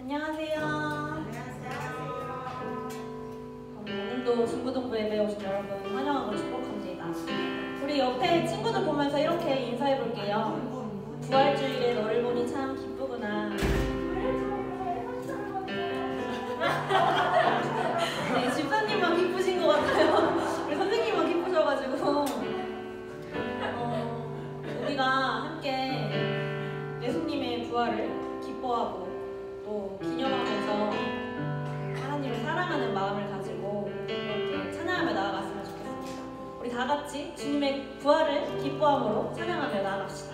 안녕하세요. 오늘도 중고등부 예배에 오신 여러분 환영하고 축복합니다. 우리 옆에 친구들 보면서 이렇게 인사해 볼게요. 부활주일에 너를 보니 참 기쁘구나. 네, 집사님만 기쁘신 것 같아요. 우리 선생님만 기쁘셔가지고 우리가 함께 예수님의 부활을 기뻐하고 또 기념하면서 하나님을 사랑하는 마음을 가지고 이렇게 찬양하며 나아갔으면 좋겠습니다. 우리 다 같이 주님의 부활을 기뻐함으로 찬양하며 나아갑시다.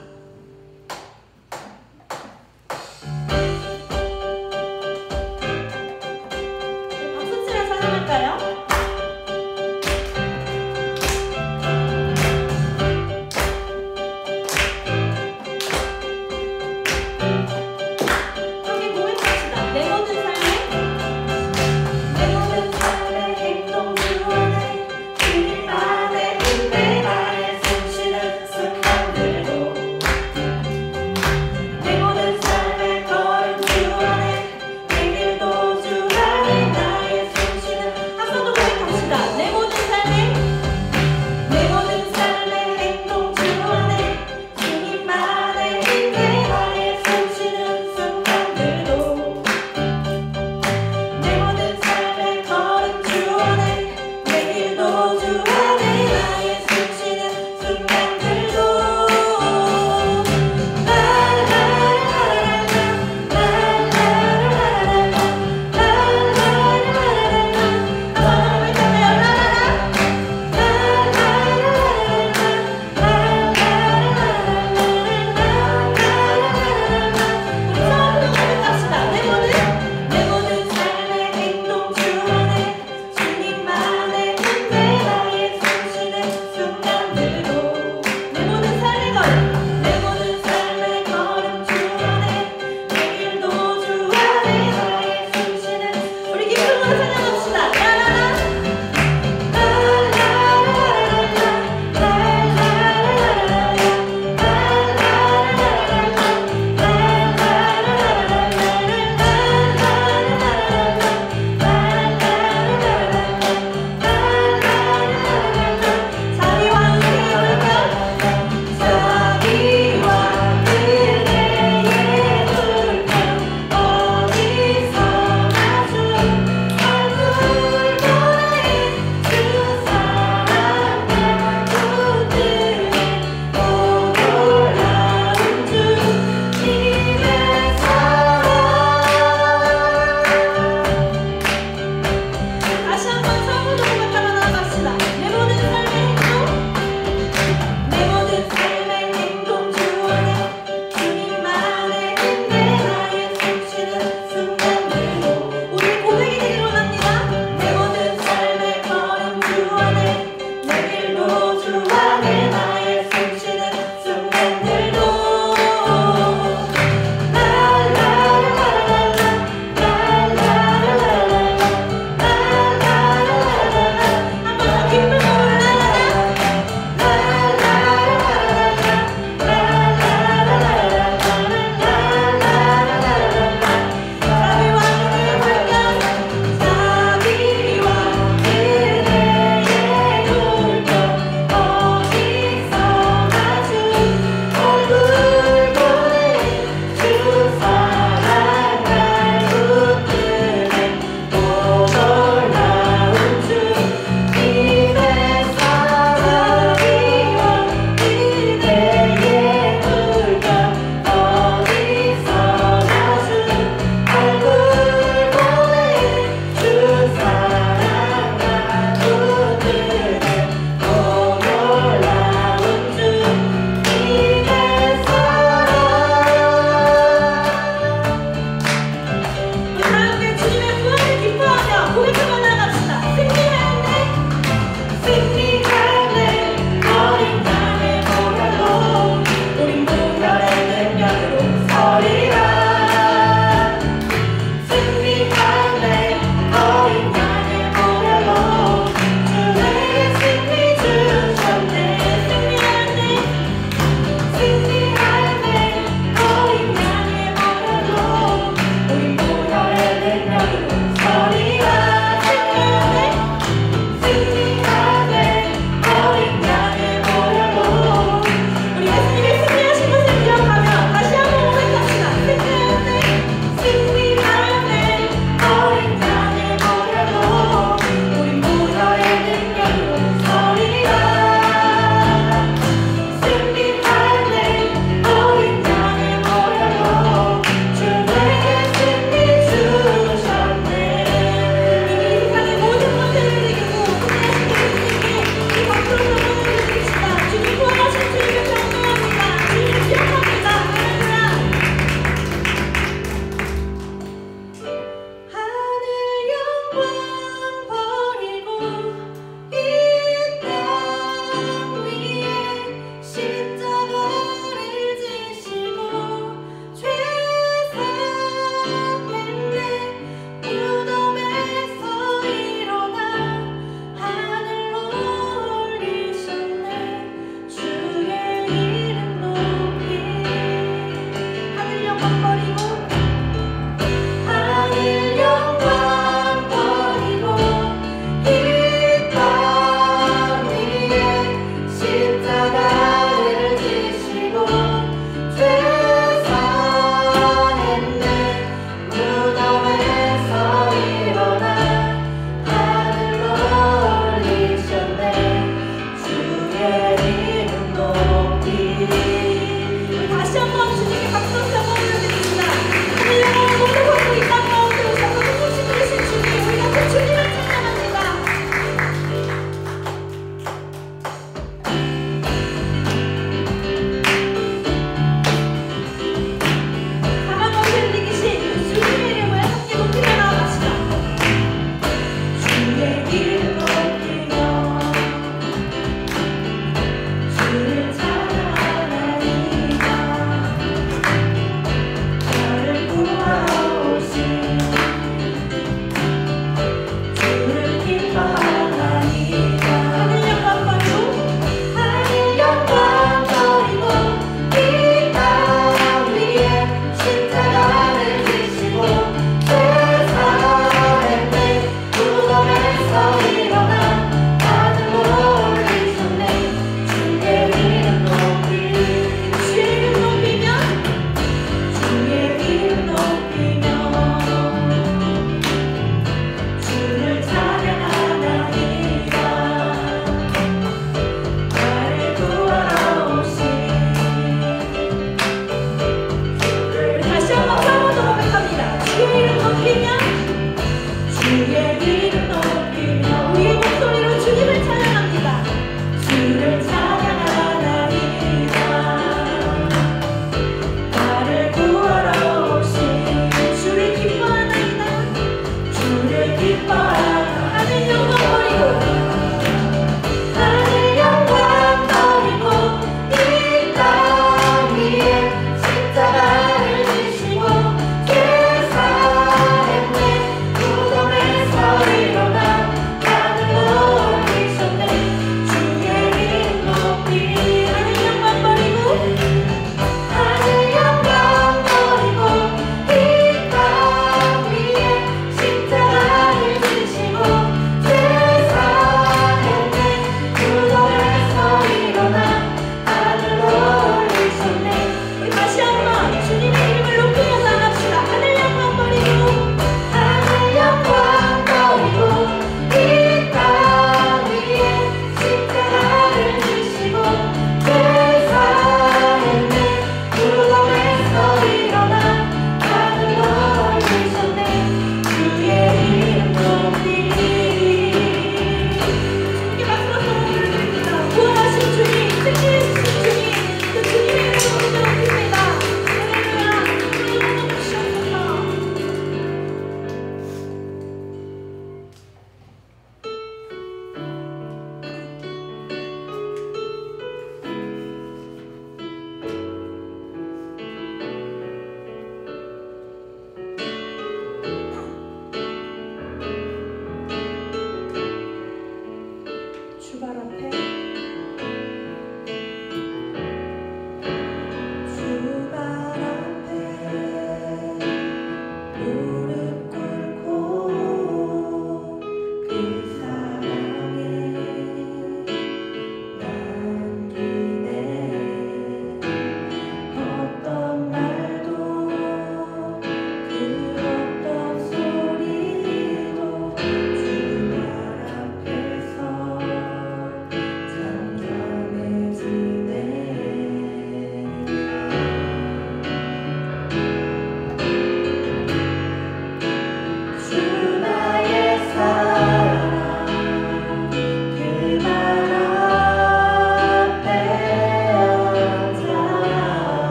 박수 치며 찬양할까요? 행동 주원해 주님만의 운명에 손실은 순간 들고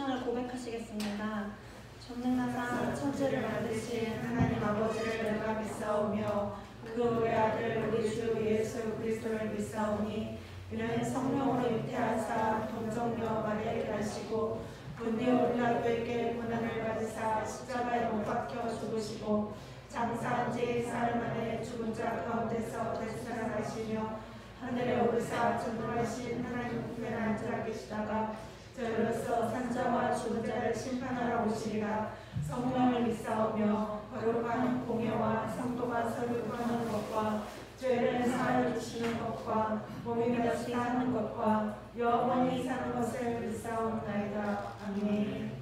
신앙을 고백하시겠습니다. 전능하사 천지를 만드신 하나님 아버지를 내가 믿사오며 그 외아들 우리 주 예수 그리스도를 믿사오니 이는 성령으로 잉태하사 동정녀 마리아에게 하시고 본디오 빌라도에게 고난을 받으사 십자가에 못 박혀 죽으시고 장사한 지 사흘 만에 죽은 자 가운데서 다시 살아나시며 하늘에 오르사 전능하신 하나님 우편에 앉아 계시다가 저희로서 산자와 죽은 자를 심판하러 오시리라. 성령을 믿사오며 거룩한 공예와 성도가 설교하는 것과 죄를 사하여 주시는 것과 몸이 다시 사는 것과 영원히 사는 것을 믿사옵나이다. 아멘.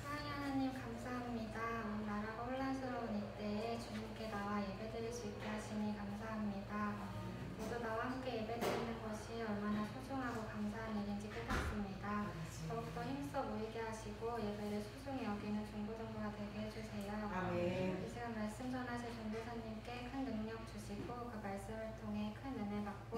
사랑의 하나님 감사합니다. 온 나라가 혼란스러운 이때에 주님께 나와 예배드릴 수 있게 하시니 감사합니다. 모두 나와 함께 예배드리는 것이 얼마나 소중하고 감사한 일인지 깨닫습니다. 더욱더 힘써 모이게 하시고 예배를 소중히 여기는 중고등부가 되게 해주세요. 아멘. 이 시간 말씀 전하실 전도사님께 큰 능력 주시고 그 말씀을 통해 큰 은혜 받고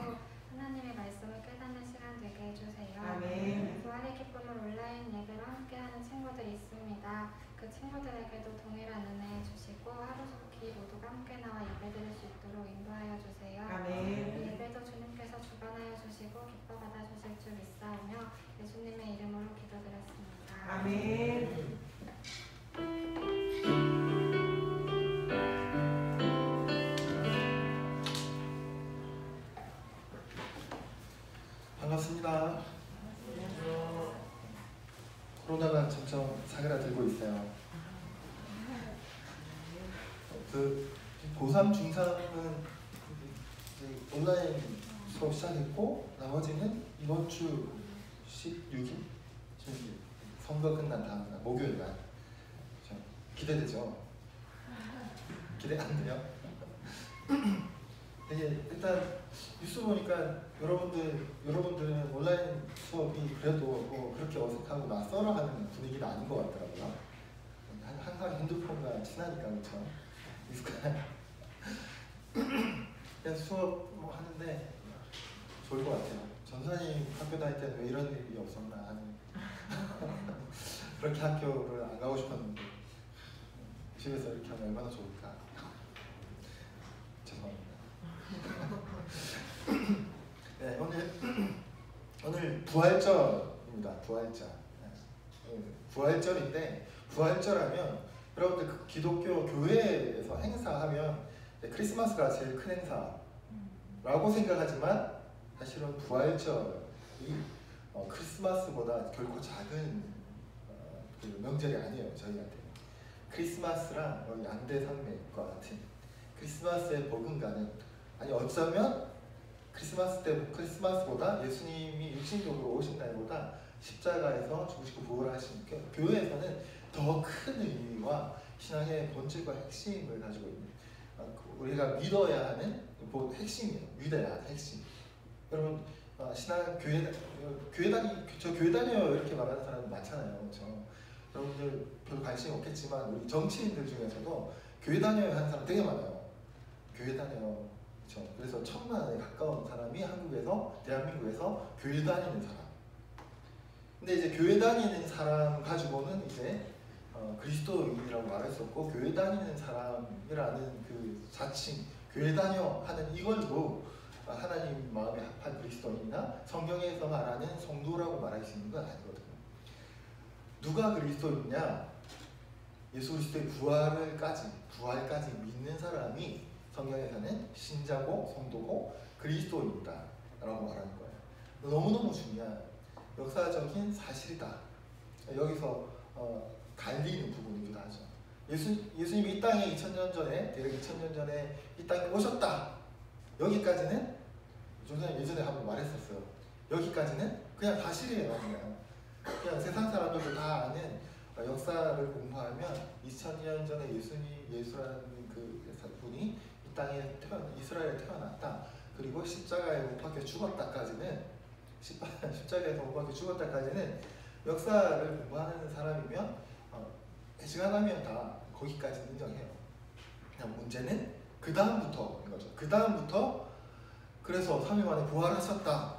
하나님의 말씀을 깨닫는 시간 되게 해주세요. 아멘. 부활의 기쁨을 온라인 예배로 함께하는 친구들이 있습니다. 그 친구들에게도 동일한 은혜 주시고 하루속히 모두가 함께 나와 예배드릴 수 있도록 인도하여 주세요. 아멘. 이 예배도 주님께서 주관하여 주시고 기뻐 받아 주실 줄 믿사오며 예수님의 이름으로 기도드렸습니다. 아멘. 반갑습니다. 코로나가 점점 사그라들고 있어요. 그 고3, 중3은 온라인 수업 시작했고 나머지는 이번 주 16일 선거 끝난 다음 날 목요일 날 기대되죠? 기대 안 돼요? 되게 일단 뉴스 보니까 여러분들은 온라인 수업이 그래도 뭐 그렇게 어색하고 낯설어하는 분위기는 아닌 것 같더라고요. 항상 핸드폰과 친하니까 그렇죠. 익숙한 그냥 수업 뭐 하는데 좋을 것 같아요. 전선이 학교 다닐 때는 왜 이런 일이 없었나 하는 그렇게 학교를 안 가고 싶었는데 집에서 이렇게 하면 얼마나 좋을까. 죄송합니다. 네, 오늘 부활절입니다. 부활절인데 부활절하면 여러분들 그 기독교 교회에서 행사하면 크리스마스가 제일 큰 행사라고 생각하지만 사실은 부활절이 크리스마스보다 결코 작은 그 명절이 아니에요. 저희한테 크리스마스랑 양대산맥과 같은 크리스마스의 버금가는 아니 어쩌면 크리스마스보다 예수님이 육신적으로 오신 날보다 십자가에서 죽으시고 부활하신 교회에서는 더 큰 의미와 신앙의 본질과 핵심을 가지고 있는 우리가 믿어야 하는 핵심이에요. 믿어야 하는 핵심. 여러분 신앙 교회 다녀요 이렇게 말하는 사람 많잖아요. 그렇죠? 여러분들 별로 관심 없겠지만 우리 정치인들 중에서도 교회 다녀요 하는 사람 되게 많아요. 교회 다녀요. 그렇죠? 그래서 1000만에 가까운 사람이 대한민국에서 교회 다니는 사람. 근데 이제 교회 다니는 사람 가지고는 이제 그리스도인이라고 말할 수 없고 교회 다니는 사람이라는 그 자칭 교회 다녀 하는 이걸로 하나님 마음에 합한 그리스도인이나 성경에서 말하는 성도라고 말할 수 있는 건 아니거든요. 누가 그리스도인이냐? 예수 그리스도의 부활까지 믿는 사람이 성경에서는 신자고 성도고 그리스도인이다 라고 말하는 거예요. 너무너무 중요한 역사적인 사실이다. 여기서 갈리는 부분이기도 하죠. 예수님이 이 땅에 2000년 전에 대략 2000년 전에 이 땅에 오셨다. 여기까지는 조선이 예전에 한번 말했었어요. 여기까지는 그냥 사실이에요. 그냥 세상 사람들도 다 아는 역사를 공부하면 2000년 전에 예수라는 그 분이 이 땅에 이스라엘에 태어났다. 그리고 십자가에 못 박혀 죽었다까지는 십자가에서 못 박혀 죽었다까지는 역사를 공부하는 사람이면 시간하면 다 거기까지 인정해요. 그냥 문제는 그 다음부터인 거죠. 그 다음부터 그래서 3일 만에 부활하셨다.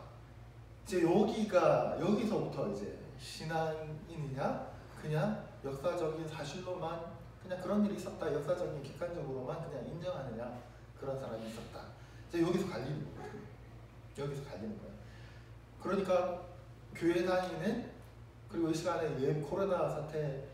이제 여기서부터 이제 신앙인이냐 그냥 역사적인 사실로만 그냥 그런 일이 있었다, 역사적인 객관적으로만 그냥 인정하느냐 그런 사람이 있었다. 이제 여기서 갈리는 거예요. 여기서 갈리는 거예요. 그러니까 교회 다니는, 그리고 이 시간에 코로나 사태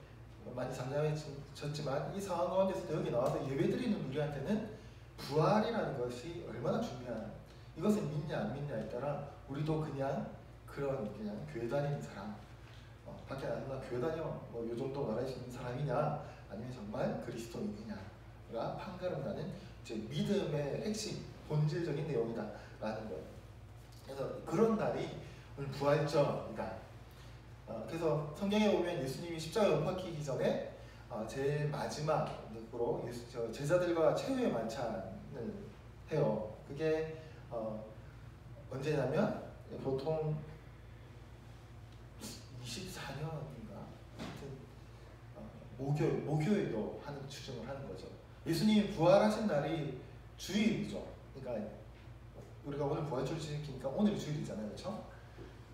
많이 잠잠해졌지만 이 상황 가운데서도 여기 나와서 예배드리는 우리한테는 부활이라는 것이 얼마나 중요한, 이것을 믿냐 안 믿냐에 따라 우리도 그냥 교회 다니는 사람, 밖에 나가서 교회 다녀 뭐 요 정도 말할 수 있는 사람이냐 아니면 정말 그리스도인이냐가 판가름나는 이제 믿음의 핵심, 본질적인 내용이다라는 거예요. 그래서 그런 날이 오늘 부활절이다. 그래서 성경에 보면 예수님이 십자가에 못 박히기 전에 제일 마지막으로 제자들과 최후의 만찬을 해요. 그게 언제냐면 보통 24년인가 하여튼 목요일로 하는 추정을 하는 거죠. 예수님이 부활하신 날이 주일이죠. 그러니까 우리가 오늘 부활절 지키니까 오늘이 주일이잖아요, 그렇죠?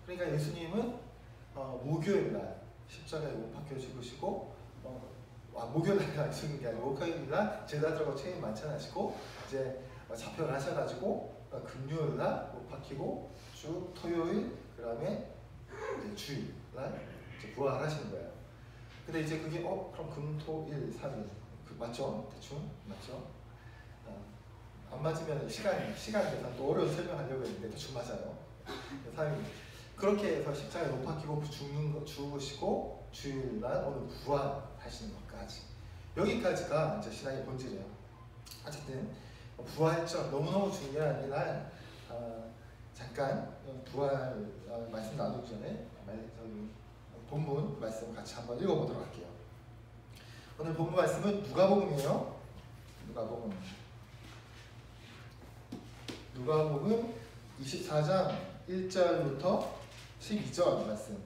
그러니까 예수님은 목요일 날 십자가에 못 박혀 죽으시고, 목요일 날 죽은 게 아니고 목요일 날 제자들과 최후 만찬하시고 이제 잡혀가셔가지고 금요일 날 못 박히고 쭉 토요일 그다음에 이제 주일 날 이제 부활하시는 거예요. 근데 이제 그게 그럼 금토일 3일 맞죠? 대충 맞죠? 안 맞으면 시간 계산 또 어려운 설명하려고 했는데 대충 맞아요. 3일 그렇게 해서 십자가에 못 박히고 죽으시고 주일날 오늘 부활하시는 것까지, 여기까지가 이제 신앙의 본질이에요. 어쨌든 부활절 너무너무 중요한 이날 잠깐 부활 말씀 나누기 전에 본문 말씀 같이 한번 읽어보도록 할게요. 오늘 본문 말씀은 누가복음이에요. 누가복음 24장 1절부터 12절 말씀.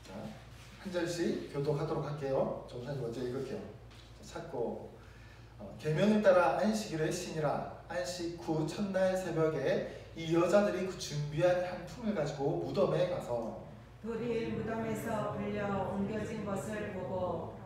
자, 한 절씩 교독하도록 할게요. 정사님 먼저 읽을게요. 찾고 계명을 따라 안식일을 신이라. 안식 후 첫날 새벽에 이 여자들이 그 준비한 한 품을 가지고 무덤에 가서 불이 무덤에서 불려 옮겨진 것을 보고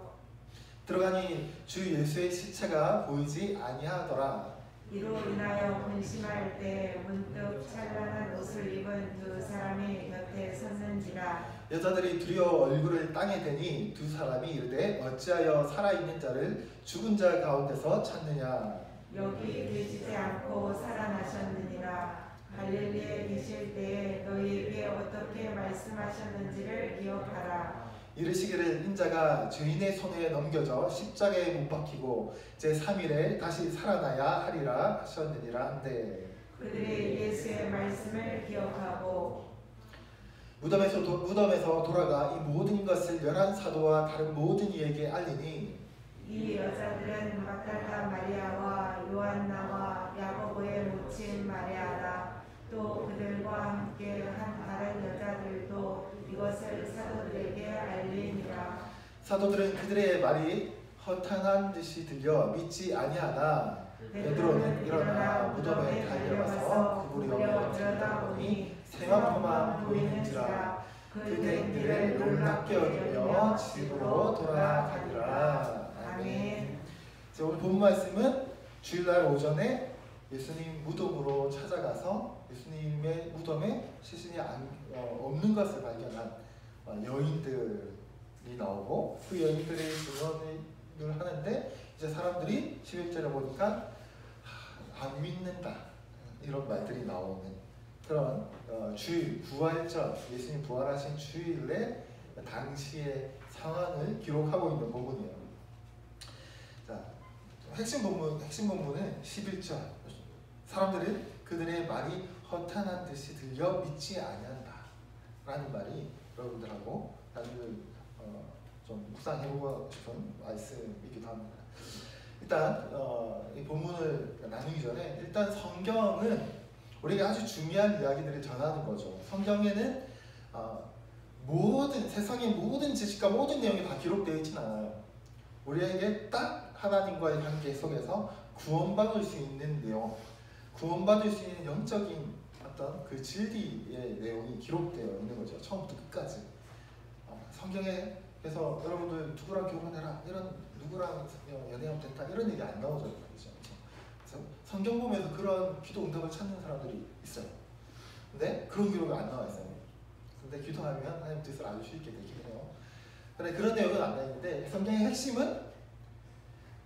들어가니 주 예수의 시체가 보이지 아니하더라. 이로 인하여 근심할 때 문득 찬란한 옷을 입은 두 사람이 곁에 섰는지라. 여자들이 두려워 얼굴을 땅에 대니 두 사람이 이르되 어찌하여 살아있는 자를 죽은 자 가운데서 찾느냐. 여기 계시지 않고 살아나셨느니라. 갈릴리에 계실 때에 너희에게 어떻게 말씀하셨는지를 기억하라. 이르시기를 인자가 죄인의 손에 넘겨져 십자가에 못 박히고 제3일에 다시 살아나야 하리라 하셨느니라 한데, 그들이 예수의 말씀을 기억하고 무덤에서 돌아가 이 모든 것을 11사도와 다른 모든 이에게 알리니 이 여자들은 막달라 마리아와 요한나와 야고보의 모친 마리아라. 또 그들과 함께 한 다른 여자들도 이것을 사도들에게 알리니라. 사도들은 그들의 말이 허탄한 듯이 들려 믿지 아니하나 베드로는 일어나 무덤에 달려가서 구부려 들여다보니 세마포만 보이는지라. 그들을 놀랍게 여기며 집으로 돌아가니라. 아멘. 오늘 본 말씀은 주일날 오전에 예수님 무덤으로 찾아가서 예수님의 무덤에 시신이 없는 것을 발견한 여인들이 나오고 그 여인들의 증언을 하는데 이제 사람들이 11절에 보니까 안 믿는다 이런 말들이 나오는 그런 주일 부활절, 예수님 부활하신 주일에 당시의 상황을 기록하고 있는 부분이에요. 자, 핵심 본문은 11절. 사람들은 그들의 말이 허탄한 듯이 들려 믿지 아니한다 라는 말이 여러분들하고 좀 묵상해보고 싶은 말씀이기도 합니다. 일단 이 본문을 나누기 전에 일단 성경은 우리가 아주 중요한 이야기들을 전하는 거죠. 성경에는 세상의 모든 지식과 모든 내용이 다 기록되어 있지는 않아요. 우리에게 딱 하나님과의 관계 속에서 구원받을 수 있는 내용, 구원받을 수 있는 영적인 어떤 그 진리의 내용이 기록되어 있는 거죠. 처음부터 끝까지. 성경에서 여러분들 누구랑 결혼해라, 이런 누구랑 연애하면 된다, 이런 얘기 안 나오죠. 그렇죠? 그래서 성경 보면서 그런 기도 응답을 찾는 사람들이 있어요. 근데 그런 기록이 안 나와 있어요. 근데 기도하면 하나님 뜻을 아주 쉽게 되긴 해요. 그런데 그런 내용은 안 나와 있는데 성경의 핵심은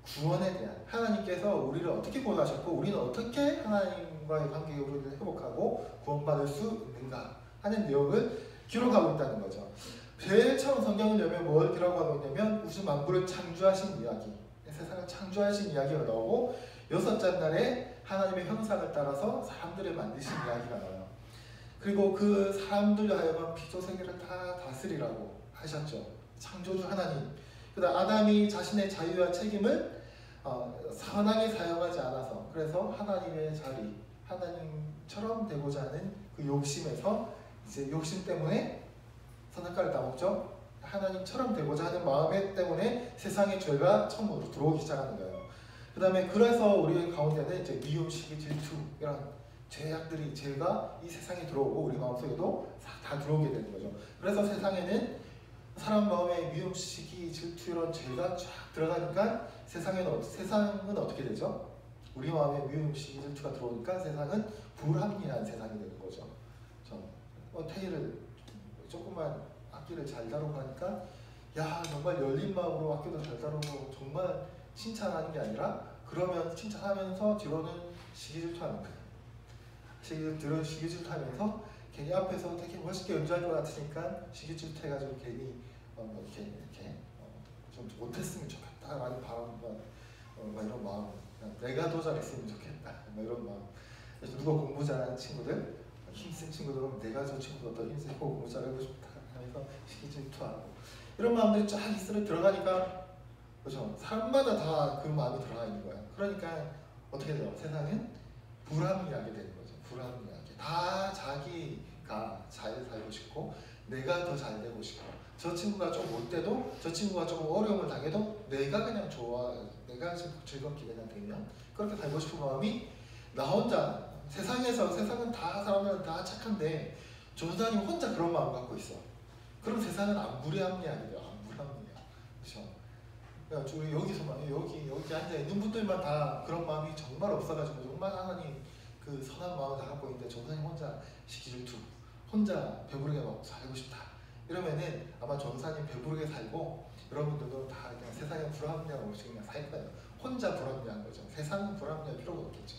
구원에 대한, 하나님께서 우리를 어떻게 구원하셨고 우리는 어떻게 하나님과의 관계를 회복하고 구원받을 수 있는가 하는 내용을 기록하고 있다는 거죠. 제일 처음 성경을 열면 뭘 기록하고 있냐면 우주 만물을 창조하신 이야기, 세상을 창조하신 이야기가 나오고 여섯째 날에 하나님의 형상을 따라서 사람들을 만드신 이야기가 나와요. 그리고 그 사람들로 하여금 피조세계를 다 다스리라고 하셨죠. 창조주 하나님. 그다음 아담이 자신의 자유와 책임을 선하게 사용하지 않아서, 그래서 하나님의 자리, 하나님처럼 되고자 하는 그 욕심에서, 이제 욕심 때문에 선악과를 따먹죠. 하나님처럼 되고자 하는 마음 때문에 세상의 죄가 처음으로 들어오기 시작하는 거예요. 그 다음에 그래서 우리 가운데는 이제 미움, 시기, 질투 이런 죄악들이, 죄가 이 세상에 들어오고 우리 마음속에도 다 들어오게 되는 거죠. 그래서 세상에는 사람 마음에 미움, 시기, 질투 이런 죄가 쫙 들어가니까 세상은 어떻게 되죠? 우리 마음에 미움, 시기, 질투가 들어오니까 세상은 불합리한 세상이 되는 거죠. 태희를 조금만 악기를 잘 다루고 하니까 야 정말 열린 마음으로 악기도 잘 다루고 정말 칭찬하는 게 아니라, 그러면 칭찬하면서 뒤로는 시기 질투하는 거예요. 시기 질투하면서 괜히 앞에서 되게 멋있게 연주할 것 같으니까 시기 질투해가지고 괜히 이렇게 좀 못했으면 좋겠다라는 바람, 이런 마음, 내가 더 잘했으면 좋겠다, 이런 마음. 그래서 누가 공부 잘하는 친구들, 힘센 친구들은 내가 저 친구보다 더 힘세고 공부 잘하고 싶다 하면서 시기 질투하고 이런 마음들이 쫙 있으면 들어가니까, 그렇죠? 사람마다 다 그 마음이 들어가 있는 거야. 그러니까 어떻게 돼요? 세상은 불합리하게 되는 거죠. 불합리하게. 다 자기가 잘 살고 싶고 내가 더 잘 되고 싶고, 저 친구가 좀 못돼도, 저 친구가 조금 어려움을 당해도 내가 그냥 좋아, 내가 즐겁게 그냥 되면 그렇게 살고 싶은 마음이 나 혼자, 세상은 다 사람들은 다 착한데 전도사님 혼자 그런 마음 갖고 있어. 그럼 세상은 안 불합리하게 돼요. 안 불합리해요. 그렇죠? 그러니까 우리 여기서만 여기 앉아 있는 분들만 다 그런 마음이 정말 없어가지고 정말 하나님 그 선한 마음을 다 갖고 있는데 전도사님 혼자 시기질투, 혼자 배부르게 먹고 살고 싶다. 이러면은 아마 전도사님 배부르게 살고 여러분들도 다 그냥 세상에 불합리한 없이 그냥 살 거예요. 혼자 불합리한 거죠. 세상은 불합리할 필요가 없겠죠.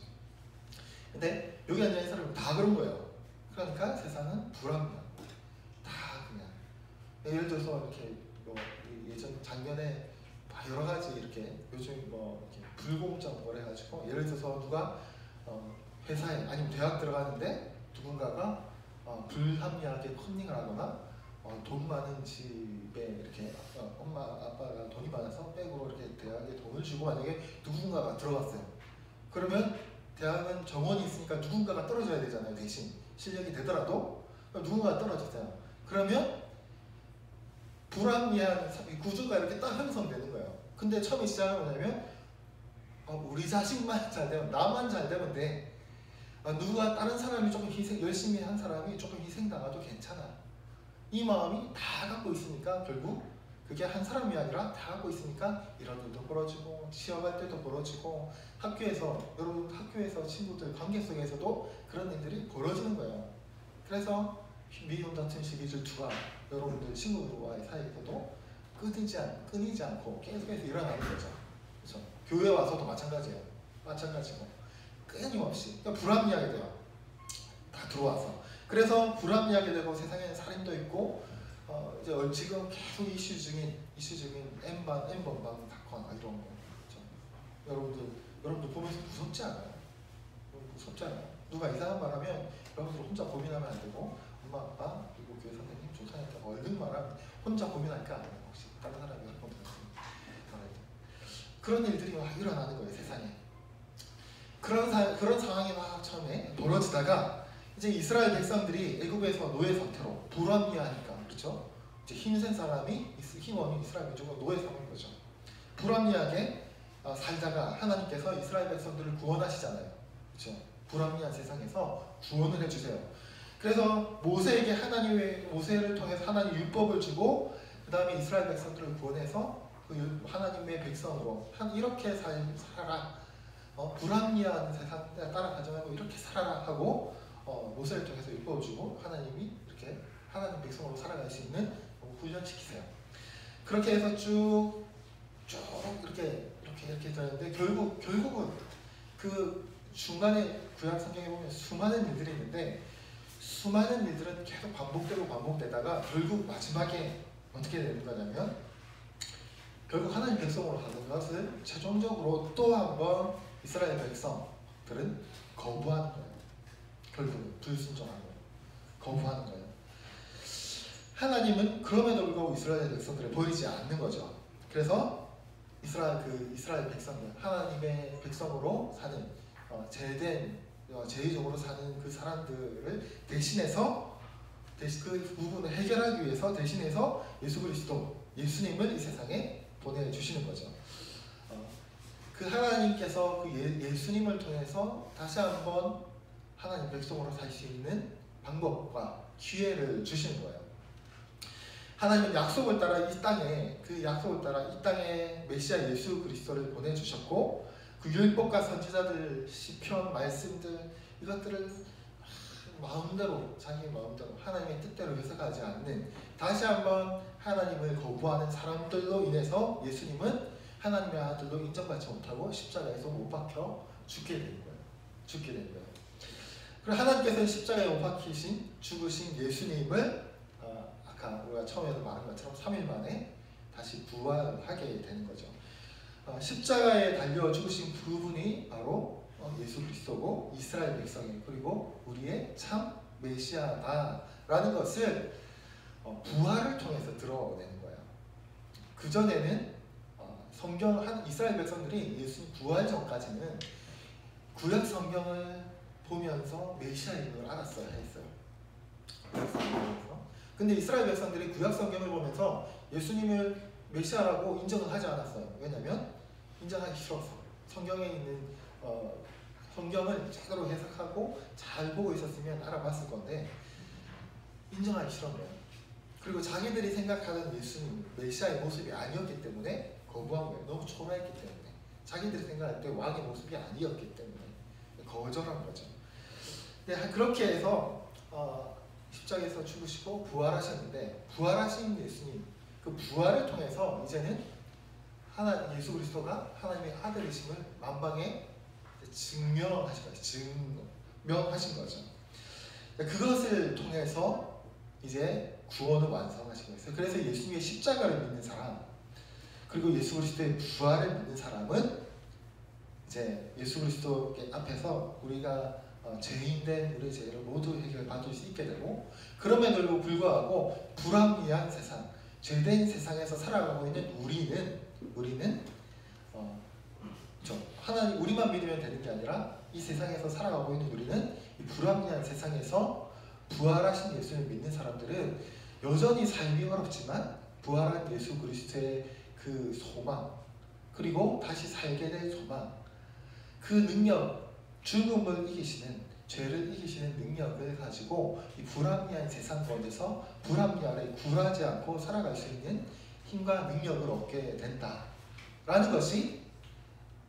근데 여기 앉아있는 사람은 다 그런 거예요. 그러니까 세상은 불합리한 거예요. 다 그냥. 예를 들어서 이렇게 예전 작년에 여러 가지 이렇게 요즘 이렇게 불공정 뭘 해가지고, 예를 들어서 누가 회사에 아니면 대학 들어가는데 누군가가 불합리하게 컨닝을 하거나 돈 많은 집에 이렇게 엄마 아빠가 돈이 많아서 백으로 이렇게 대학에 돈을 주고 만약에 누군가가 들어갔어요. 그러면 대학은 정원이 있으니까 누군가가 떨어져야 되잖아요. 대신 실력이 되더라도 누군가가 떨어졌어요. 그러면 불합리한 구조가 이렇게 딱 형성되는 거예요. 근데 처음에 시작은 뭐냐면 우리 자식만 잘 되면, 나만 잘 되면 돼. 누가 다른 사람이 조금 열심히 한 사람이 조금 희생당해도 괜찮아. 이 마음이 다 갖고 있으니까 결국 그게 한 사람이 아니라 다 갖고 있으니까 이런 일도 벌어지고 시험할 때도 벌어지고 여러분 학교에서 친구들 관계 속에서도 그런 일들이 벌어지는 거예요. 그래서 미움, 다툼, 시기, 질투가 여러분들 친구들과의 사이에서도 끊이지 않고 계속해서 일어나는 거죠. 그렇죠? 교회 와서도 마찬가지예요. 마찬가지고 끊임없이 그러니까 불합리하게 돼요. 다 들어와서. 그래서 불합리하게 되고 세상에는 살인도 있고 이제 지금 계속 이슈 중인 N번 사건 이런 거. 그렇죠? 여러분들 보면서 무섭지 않아요? 무섭지 않아요? 누가 이상한 말 하면 여러분들 혼자 고민하면 안 되고, 엄마, 아빠, 그리고 교회 선생님, 조사님한테 얼른 말하면 혼자 고민할까 안 해요? 혹시 다른 사람이 그런 일들이 막 일어나는 거예요, 세상에. 그런 상황이 막 처음에 벌어지다가 이제 이스라엘 백성들이 애굽에서 노예 상태로 불합리하니까, 그렇죠? 이제 힘센 사람이 힘없는 이스라엘 민족은 노예 상태인 거죠. 불합리하게 살다가 하나님께서 이스라엘 백성들을 구원하시잖아요. 그렇죠? 불합리한 세상에서 구원을 해주세요. 그래서 모세를 통해서 하나님 율법을 주고 그 다음에 이스라엘 백성들을 구원해서 그 하나님의 백성으로 이렇게 살아라, 불합리한 세상 따라가지 말고 이렇게 살아라 하고 모세를 통해서 율법을 주고 하나님이 이렇게 하나님 백성으로 살아갈 수 있는 훈련시키세요. 그렇게 해서 쭉 이렇게 되는데 결국은 그 중간에 구약 성경에 보면 수많은 일들이 있는데 수많은 일들은 계속 반복되다가 결국 마지막에 어떻게 되는 거냐면 결국 하나님 백성으로 가는 것을 최종적으로 또 한 번 이스라엘 백성들은 거부하는 거예요. 결국은 불순종하는 거예요. 거부하는 거예요. 하나님은 그럼에도 불구하고 이스라엘 백성들을 버리지 않는 거죠. 그래서 이스라엘 백성들, 하나님의 백성으로 사는 제의적으로 사는 그 사람들을 대신해서 그 부분을 해결하기 위해서 대신해서 예수님을 이 세상에 보내주시는 거죠. 그 하나님께서 그 예수님을 통해서 다시 한번 하나님 백성으로 살 수 있는 방법과 기회를 주시는 거예요. 하나님은 약속을 따라 이 땅에 메시아 예수 그리스도를 보내주셨고 그 율법과 선지자들, 시편, 말씀들 이것들을 자기 마음대로 하나님의 뜻대로 해석하지 않는 다시 한번 하나님을 거부하는 사람들로 인해서 예수님은 하나님의 아들로 인정받지 못하고 십자가에서 못 박혀 죽게 된 거예요. 그리고 하나님께서는 십자가에 못 박히신 죽으신 예수님을 아까 우리가 처음에도 말한 것처럼 3일 만에 다시 부활하게 되는 거죠. 십자가에 달려 죽으신 그분이 바로 예수 그리스도고 이스라엘 백성이 그리고 우리의 참 메시아다라는 것을 부활을 통해서 드러내는 거예요. 그 전에는 이스라엘 백성들이 예수님 부활 전까지는 구약 성경을 보면서 메시아임을 알았어야 했어요. 근데 이스라엘 백성들이 구약 성경을 보면서 예수님을 메시아라고 인정을 하지 않았어요. 왜냐하면 인정하기 싫어서 성경에 있는 성경을 제대로 해석하고 잘 보고 있었으면 알아봤을 건데 인정하기 싫은 거예요. 그리고 자기들이 생각하는 예수님 메시아의 모습이 아니었기 때문에 거부한 거예요. 너무 초라했기 때문에 자기들이 생각할 때 왕의 모습이 아니었기 때문에 거절한 거죠. 네, 그렇게 해서 십자가에서 죽으시고 부활하셨는데 부활하신 예수님 그 부활을 통해서 이제는 예수 그리스도가 하나님의 아들이심을 만방에 증명하신 거죠. 그것을 통해서 이제 구원을 완성하신 거예요. 그래서 예수님의 십자가를 믿는 사람 그리고 예수 그리스도의 부활을 믿는 사람은 이제 예수 그리스도 앞에서 우리가 죄인된 우리의 죄를 모두 해결받을 수 있게 되고 그럼에도 불구하고 불합리한 세상, 죄된 세상에서 살아가고 있는 우리는 하나님 우리만 믿으면 되는 게 아니라 이 세상에서 살아가고 있는 우리는 이 불합리한 세상에서 부활하신 예수를 믿는 사람들은 여전히 삶이 어렵지만 부활한 예수 그리스도의 그 소망 그리고 다시 살게 될 소망 그 능력 죽음을 이기시는 죄를 이기시는 능력을 가지고 이 불합리한 세상 가운데서 불합리함에 굴하지 않고 살아갈 수 있는 힘과 능력을 얻게 된다라는 것이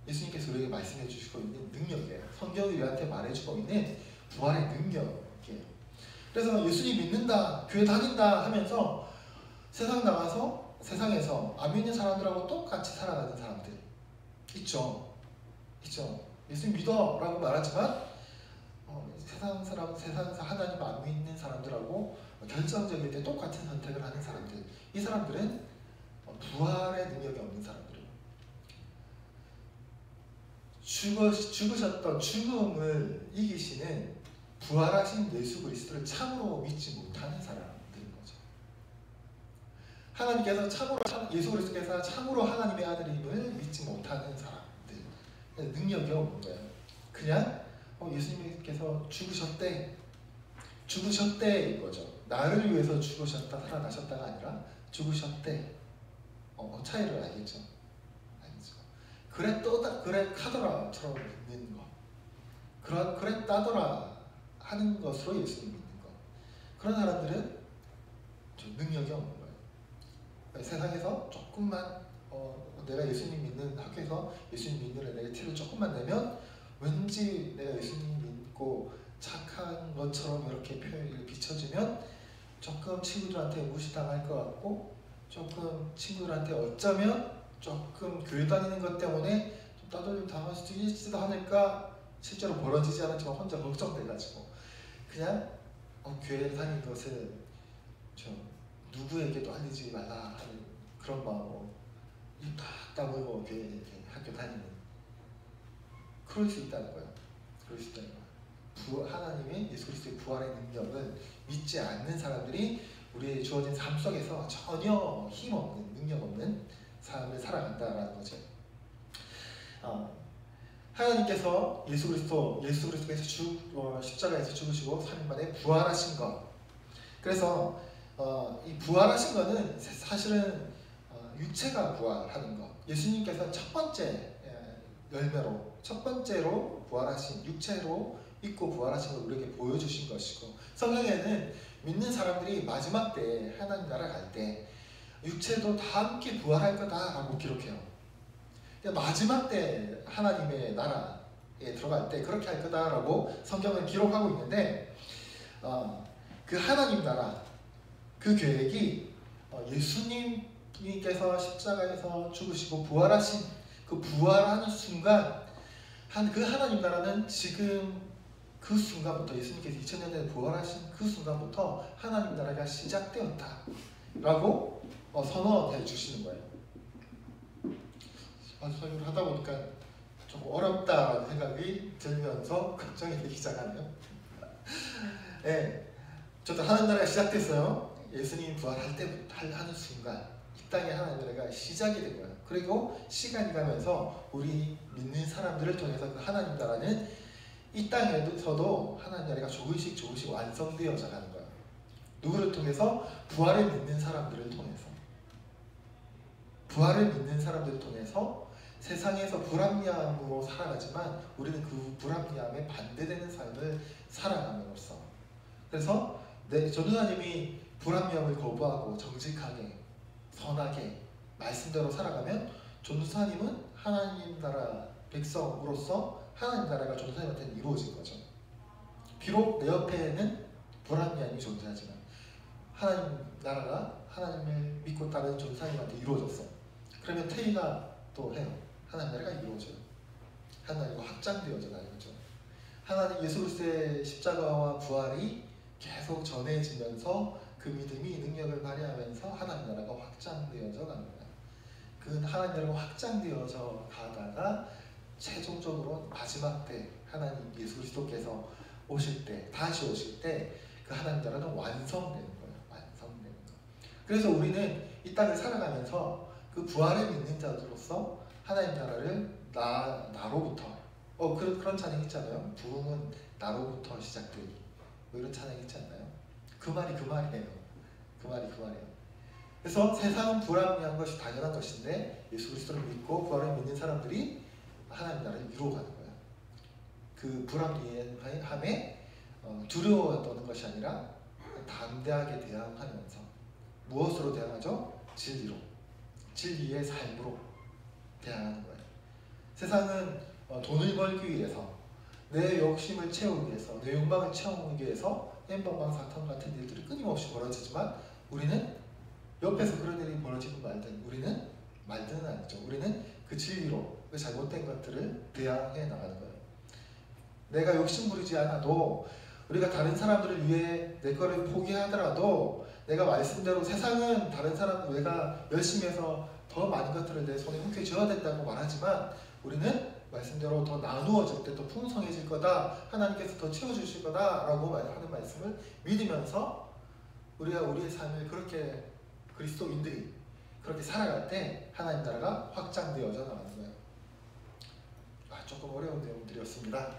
예수님께서 우리에게 말씀해 주시고 있는 능력이에요. 성경이 우리한테 말해주고 있는 부활의 능력이에요. 그래서 예수님 믿는다, 교회 다닌다 하면서 세상 나가서 세상에서 안 믿는 사람들하고 똑같이 살아가는 사람들 있죠. 예수님 믿어 라고 말하지만 세상에서 하나님 안 믿는 사람들하고 결정적일 때 똑같은 선택을 하는 사람들 이 사람들은 부활의 능력이 없는 사람들이에요. 죽으셨던 죽음을 이기시는 부활하신 예수 그리스도를 참으로 믿지 못하는 사람들인 거죠. 예수 그리스도께서 참으로 하나님의 아들임을 믿지 못하는 사람들 능력이 없는 거예요. 그냥 예수님께서 죽으셨대 이거죠. 나를 위해서 죽으셨다 살아나셨다가 아니라 죽으셨대. 차이를 알겠죠. 그래 카더라처럼 믿는 거. 그랬다더라 하는 것으로 예수님 믿는 것. 그런 사람들은 좀 능력이 없는 거예요. 세상에서 조금만 내가 예수님 믿는 학교에서 예수님 믿는 애에게 티를 조금만 내면 왠지 내가 예수님 믿고 착한 것처럼 이렇게 표현을 비춰주면 조금 친구들한테 무시당할 것 같고, 조금 친구들한테 어쩌면 조금 교회 다니는 것 때문에 좀 따돌림 당할 수도 있지도 않을까, 실제로 벌어지지 않았지만 혼자 걱정돼가지고 그냥 교회를 다니는 것을 좀 누구에게도 알리지 말라 하는 그런 마음으로 입 다 다물고 교회 학교 다니는, 그럴 수 있다는 거예요. 그럴 수 있다는 거예요. 하나님의 예수 그리스도의 부활의 능력을 믿지 않는 사람들이 우리의 주어진 삶 속에서 전혀 힘없는, 능력 없는 삶을 살아간다라는 거죠. 하나님께서 예수 그리스도께서 십자가에서 죽으시고 3일 만에 부활하신 것. 그래서 이 부활하신 것은 사실은 육체가 부활하는 것. 예수님께서 첫 번째로 부활하신, 육체로 믿고 부활하신 걸 우리에게 보여주신 것이고, 성경에는 믿는 사람들이 마지막 때에 하나님 나라 갈 때 육체도 다 함께 부활할 거다라고 기록해요. 마지막 때 하나님의 나라에 들어갈 때 그렇게 할 거다라고 성경은 기록하고 있는데, 그 하나님 나라, 그 계획이 예수님께서 십자가에서 죽으시고 부활하신 그 부활하는 순간, 그 하나님 나라는 지금 그 순간부터, 예수님께서 2000년 전에 부활하신 그 순간부터 하나님 나라가 시작되었다라고 선언해 주시는 거예요. 설교를 하다 보니까 좀 어렵다라는 생각이 들면서 걱정이 되기 시작하네요. 네, 저도 하나님 나라가 시작됐어요. 예수님 부활할 때부터 하는 순간 이 땅에 하나님 나라가 시작이 된 거예요. 그리고 시간이 가면서 우리 믿는 사람들을 통해서 그 하나님 나라는 이 땅에서도 하나님 나라가 조금씩 완성되어져 가는 거예요. 누구를 통해서? 부활을 믿는 사람들을 통해서. 부활을 믿는 사람들을 통해서 세상에서 불합리함으로 살아가지만 우리는 그 불합리함에 반대되는 삶을 살아감으로써, 그래서 전도사님이 불합리함을 거부하고 정직하게 선하게 말씀대로 살아가면 전도사님은 하나님 나라 백성으로서 하나님 나라가 전도사님한테는 이루어진 거죠. 비록 내 옆에는 불합리함이 존재하지만 하나님 나라가 하나님을 믿고 따르는 전도사님한테 이루어졌어. 그러면 태희가 또 해요. 하나님 나라가 이루어져요. 하나님 나라가 확장되어져 가는 거죠. 하나님 예수 그리스도의 십자가와 부활이 계속 전해지면서 그 믿음이 능력을 발휘하면서 하나님 나라가 확장되어져 가는 거예요. 그 하나님 나라가 확장되어져 가다가 최종적으로 마지막 때 하나님 예수 그리스도께서 오실 때, 다시 오실 때 그 하나님 나라는 완성되는 거예요. 완성되는 거. 그래서 우리는 이 땅을 살아가면서 그 부활을 믿는 자들로서 하나님 나라를 나로부터 그런 찬양 있잖아요. 부흥은 나로부터 시작되니, 뭐 이런 찬양 있지 않나요? 그 말이에요. 그 말이에요. 그래서 세상은 불합리한 것이 당연한 것인데 예수 그리스도를 믿고 부활을 믿는 사람들이 하나님 나라를 이루어가는 거예요. 그 불합리함에 두려워 떠는 것이 아니라 담대하게 대항하면서, 무엇으로 대항하죠? 진리로, 진리의 삶으로 대항하는 거예요. 세상은 돈을 벌기 위해서, 내 욕심을 채우기 위해서, 내 욕망을 채우기 위해서 엠번방 사건 같은 일들이 끊임없이 벌어지지만 우리는 옆에서 그런 일이 벌어지는 우리는 말든 아니죠. 우리는 그 진리로 그 잘못된 것들을 대항해 나가는 거예요. 내가 욕심 부리지 않아도, 우리가 다른 사람들을 위해 내 거를 포기하더라도, 내가 말씀대로 세상은 다른 사람, 내가 열심히 해서 더 많은 것들을 내 손에 훔쳐줘야 된다고 말하지만 우리는 말씀대로 더 나누어질 때 더 풍성해질 거다, 하나님께서 더 채워주실 거다 라고 하는 말씀을 믿으면서 우리가 우리의 삶을 그렇게, 그리스도인들이 그렇게 살아갈 때 하나님 나라가 확장되어져 나가는 거예요. 조금 어려운 내용들이었습니다.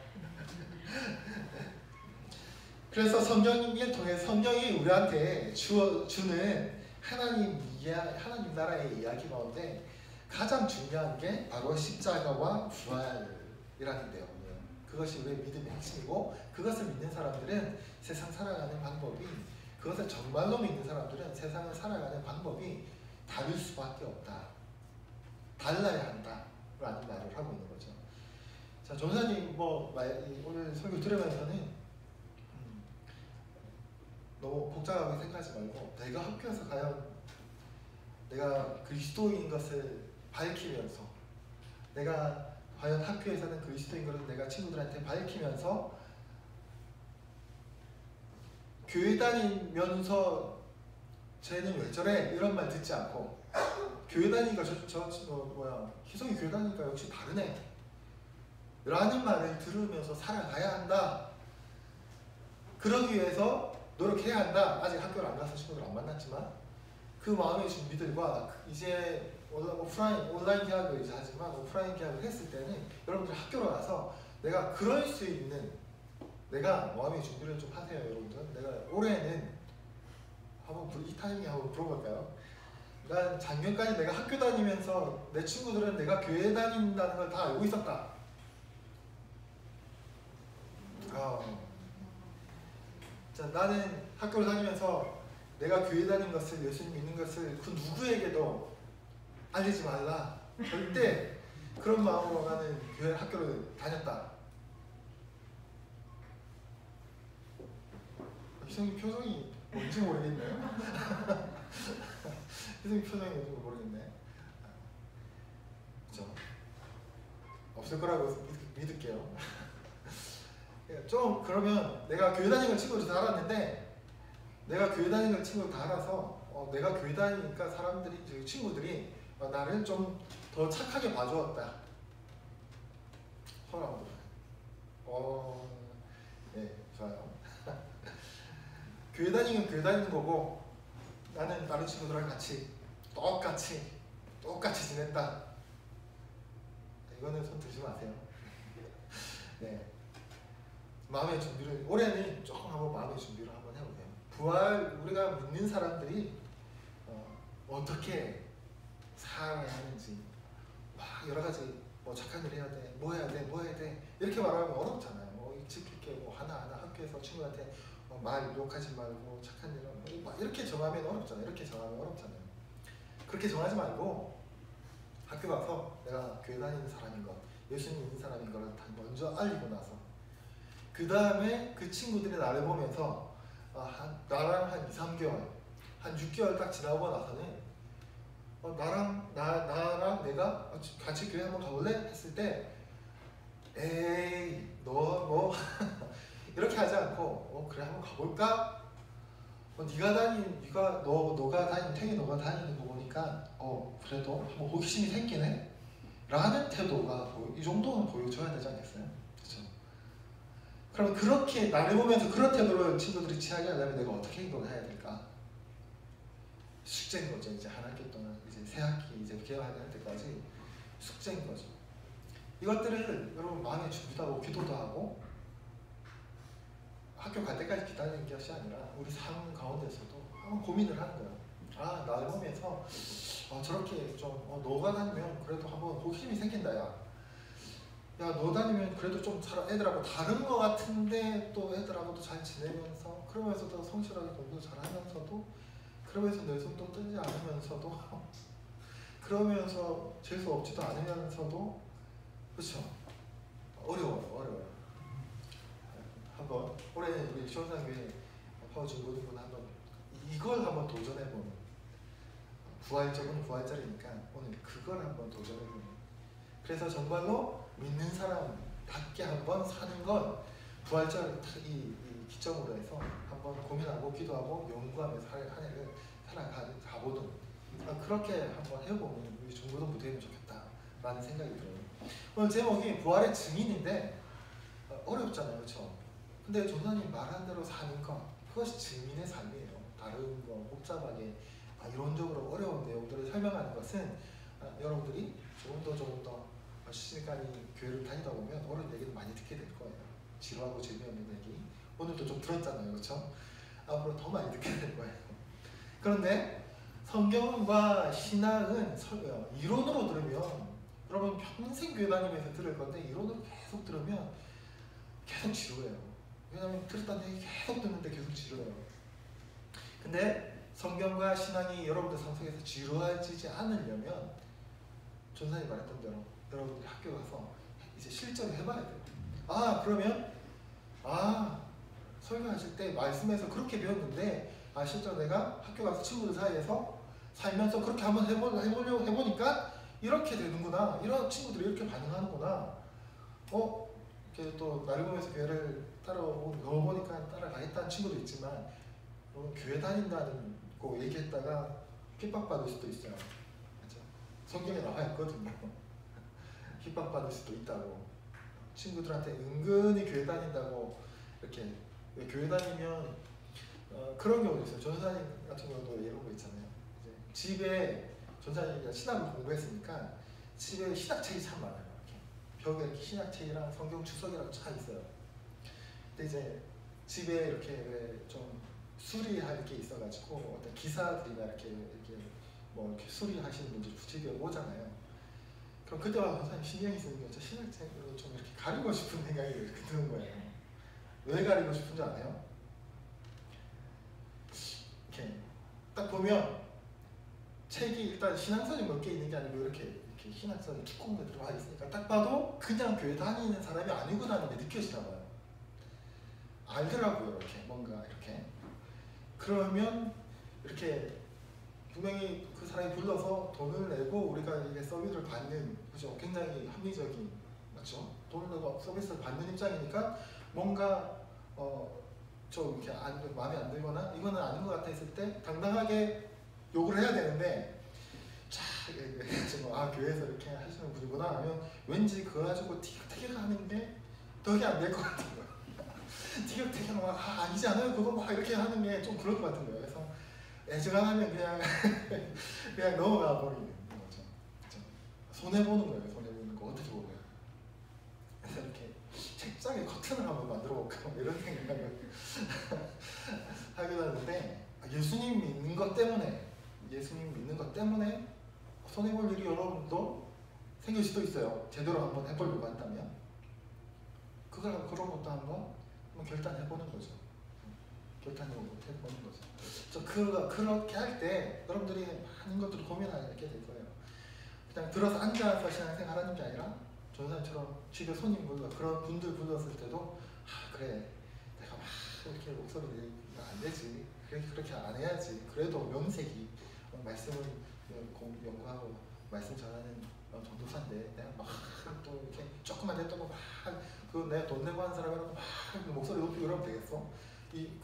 그래서 성경을 통해 성경이 우리한테 주는 하나님 나라의 이야기 가운데 가장 중요한 게 바로 십자가와 부활이라는 내용이에요. 그것이 우리의 믿음의 핵심이고, 그것을 믿는 사람들은 세상 살아가는 방법이, 그것을 정말로 믿는 사람들은 세상을 살아가는 방법이 다를 수밖에 없다, 달라야 한다 라는 말을 하고 있는 거죠. 자, 전사님 오늘 설교 들으면서는 너무 복잡하게 생각하지 말고, 내가 학교에서 과연 내가 그리스도인 것을 밝히면서, 내가 과연 학교에서는 그리스도인 것을 내가 친구들한테 밝히면서, 교회 다니면서 쟤는 왜 저래? 이런 말 듣지 않고, 교회 다니니까 희성이 교회 다니니까 역시 다르네 라는 말을 들으면서 살아가야 한다. 그러기 위해서 노력해야 한다. 아직 학교를 안 가서 친구들 안 만났지만 그 마음의 준비들과, 이제 온라인 계약을 이제 하지만 오프라인 계약을 했을 때는 여러분들이 학교로 가서 내가 그럴 수 있는, 내가 마음의 준비를 좀 하세요. 여러분들, 내가 올해는 이 타이밍에 한번 물어볼까요? 난 작년까지 내가 학교 다니면서 내 친구들은 내가 교회 다닌다는 걸 다 알고 있었다. 자, 나는 학교를 다니면서 내가 교회 다니는 것을, 예수님 믿는 것을 그 누구에게도 알리지 말라. 절대 그런 마음으로 나는 교회 학교를 다녔다. 희성이 표정이 뭔지 모르겠네요. 희성이 표정이 뭔지 모르겠네. 그렇죠? 없을 거라고 믿을게요. 좀 그러면 내가 교회 다니는 걸 친구들 다 알았는데, 내가 교회 다니는 걸 친구들 다 알아서 내가 교회 다니니까 사람들이, 친구들이 나를 좀 더 착하게 봐주었다. 손 한번 들어요. 네, 좋아요. 교회 다니는 교회 다니는 거고, 나는 다른 친구들이랑 같이 똑같이 지냈다. 이거는 손 들지 마세요. 네. 마음의 준비를, 올해는 조금 한번 마음의 준비를 한번 해보세요. 부활, 우리가 믿는 사람들이 어떻게 살아야 하는지, 막 여러 가지 착한 일 해야 돼, 뭐 해야 돼 이렇게 말하면 어렵잖아요. 지킬 게 하나하나 학교에서 친구한테 말 욕하지 말고 착한 일을 막 이렇게 정하면 어렵잖아요. 그렇게 정하지 말고 학교 가서 내가 교회 다니는 사람인 것, 예수님 믿는 사람인 걸 먼저 알리고 나서, 그 다음에 그 친구들이 나를 보면서 나랑 한 2, 3개월, 한 6개월 딱 지나고 나서는 나랑 내가 같이 교회 한번 가볼래? 했을 때, 에이 너 뭐 이렇게 하지 않고 그래 한번 가볼까? 너가 다니는 거 보니까 그래도 한번 호기심이 생기네 라는 태도가 이 정도는 보여줘야 되지 않겠어요? 그렇죠? 그럼 그렇게 나를 보면서 그런 태도를 친구들이 취하게 하려면 내가 어떻게 행동을 해야 될까? 숙제인 거죠. 이제 한 학기 동안, 이제 새 학기 이제 개학할 때까지 숙제인 거죠. 이것들을 여러분 마음의 준비도 하고 기도도 하고 학교 갈 때까지 기다리는 것이 아니라 우리 삶 가운데서도 한번 고민을 하는 거예요. 나를 보면서 저렇게 좀 너가 다니면 그래도 한번 호기심이 생긴다. 야 너 다니면 그래도 좀 애들하고 다른 거 같은데 또 애들하고도 잘 지내면서, 그러면서도 성실하게 공부도 잘하면서도, 그러면서 내 손도 뜨지 않으면서도 그러면서 재수 없지도 않으면서도, 그렇죠? 어려워요. 한번 올해는 우리 시원상교회 파워중고등부는 한번 이걸 한번 도전해보는, 부활절은 부활절이니까 오늘 그걸 한번 도전해보는, 그래서 정말로 믿는 사람답게 한번 사는 건 부활절 이 기점으로 해서 한번 고민하고 기도하고 연구하면서 한 해를 살아가보는, 그렇게 한번 해보면 우리 중고등부 되면 좋겠다라는 생각이 들어요. 오늘 제목이 부활의 증인인데 어렵잖아요, 그렇죠? 근데 전사님 말한 대로 사는 것, 그것이 증인의 삶이에요. 다른 거 복잡하게 이론적으로 어려운 내용들을 설명하는 것은 여러분들이 조금 더 시간이 교회를 다니다 보면 어려운 얘기를 많이 듣게 될 거예요. 지루하고 재미없는 얘기 오늘도 좀 들었잖아요, 그렇죠? 앞으로 더 많이 듣게 될 거예요. 그런데 성경과 신앙은 이론으로 들으면, 여러분 평생 교회 다니면서 들을 건데 이론으로 계속 들으면 계속 지루해요. 왜냐하면 들었던 얘기 계속 듣는데 계속 지루해요. 근데 성경과 신앙이 여러분들 삶 속에서 지루해지지 않으려면 전사님 말했던 대로 여러분들이 학교 가서 이제 실제로 해봐야 돼요. 그러면 설교하실 때 말씀에서 그렇게 배웠는데 실제로 내가 학교 가서 친구들 사이에서 살면서 그렇게 한번 해보려고 해보니까 이렇게 되는구나. 이런 친구들이 이렇게 반응하는구나. 이렇게 또 나를 보면서 교회를 넣어보니까 따라가겠다는 친구도 있지만 교회 다닌다는 거 얘기했다가 핍박받을 수도 있어요. 그렇죠? 성경에 나와 있거든요. 핍박받을 수도 있다고. 친구들한테 은근히 교회 다닌다고 이렇게 교회 다니면 그런 경우도 있어요. 전사님 같은 경우도 이런 거 있잖아요. 이제 집에 전사님이 신학을 공부했으니까 집에 신학책이 참 많아요. 이렇게 벽에 이렇게 신학책이랑 성경 주석이랑 쫙 있어요. 근데 이제 집에 이렇게 좀 수리할 게 있어가지고 어떤 기사들이나 이렇게 이렇게 수리하시는 분들이 집에 오잖아요. 그럼 그때 와서 전사님 신경이 쓰는 게 신학책으로 좀 이렇게 가리고 싶은 생각이 이렇게 드는 거예요. 왜 가리고 싶은지 아세요? 이렇게 딱 보면 책이 일단 신앙서적인 몇 개 있는 게 아니고 이렇게 신학서적 두꺼운 게 들어가 있으니까 딱 봐도 그냥 교회 다니는 사람이 아니구나는 게 느껴지나 봐요. 알더라고요. 이렇게 뭔가 이렇게. 그러면 이렇게 분명히 그 사람이 불러서 돈을 내고 우리가 이게 서비스를 받는, 그죠? 굉장히 합리적인, 맞죠? 돈을 내고 서비스를 받는 입장이니까 뭔가 좀 이렇게 마음에 안 들거나 이거는 아닌 것 같아 했을 때 당당하게 욕을 해야 되는데 교회에서 이렇게 하시는 분이구나 하면 왠지 그거 가지고 티격태격 하는 게 덕이 안 될 것 같은 거예요. 티격태격 아니지 않아요? 그거 막 이렇게 하는 게 좀 그럴 것 같은 거예요. 그래서 애정하면 그냥 넘어가 버리는 거죠. 그렇죠? 손해보는 거예요. 손해보는 거 어떻게 보면. 그래서 이렇게 책장에 커튼을 한번 만들어 볼까 이런 생각을 하게 되는데 예수님 믿는 것 때문에 손해볼 일이 여러분도 생길 수도 있어요. 제대로 한번 해보려고 한다면 그런 것도 한번 결단해보는 거죠. 결단해보는 거죠. 그렇게 할 때 여러분들이 많은 것들을 고민하게 될 거예요. 그냥 들어서 앉아서 신앙생활 하는 게 아니라 전사님처럼 집에 손님 불러 그런 분들 불렀을 때도 그래 내가 막 이렇게 목소리 내면 안 되지. 그렇게 안 해야지. 그래도 명색이 말씀을 연구하고 말씀 전하는 전도사인데 내가 막 또 이렇게 조금만 했다고 막 내가 돈 내고 하는 사람이라고 막 목소리 높이고 이러면 되겠어?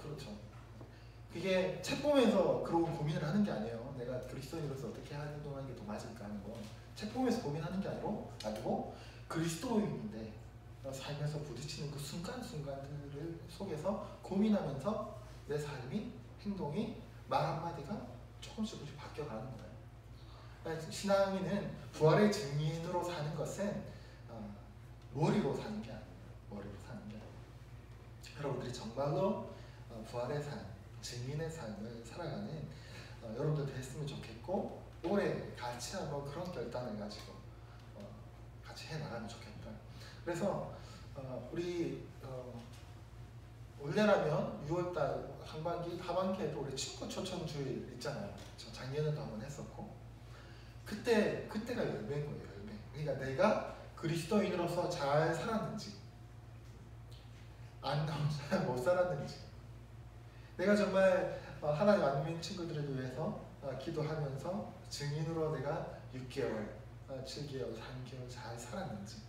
그렇죠. 그게 책 보면서 그런 고민을 하는 게 아니에요. 내가 그리스도인으로서 어떻게 행동하는 게 더 맞을까 하는 거. 책 보면서 고민하는 게 아니고 그리스도인인데 살면서 부딪히는 그 순간순간들 속에서 고민하면서 내 삶이, 행동이, 말 한마디가 조금씩 바뀌어가는 거예요. 신앙인은 부활의 증인으로 사는 것은 머리로 사는 게 아니에요. 머리로 사는 게 아니에요. 여러분들이 정말로 부활의 삶, 증인의 삶을 살아가는 여러분들도 했으면 좋겠고 올해 같이 한번 그런 결단을 가지고 같이 해나가면 좋겠다. 그래서 우리 원래라면 6월달 하반기에도 우리 친구 초청 주일 있잖아요. 작년에도 한번 했었고 그때가 열매인 거예요. 열매. 그러니까 내가 그리스도인으로서 잘 살았는지 못 살았는지 내가 정말 하나님 안 믿는 친구들을 위해서 기도하면서 증인으로 내가 6개월, 7개월, 3개월 잘 살았는지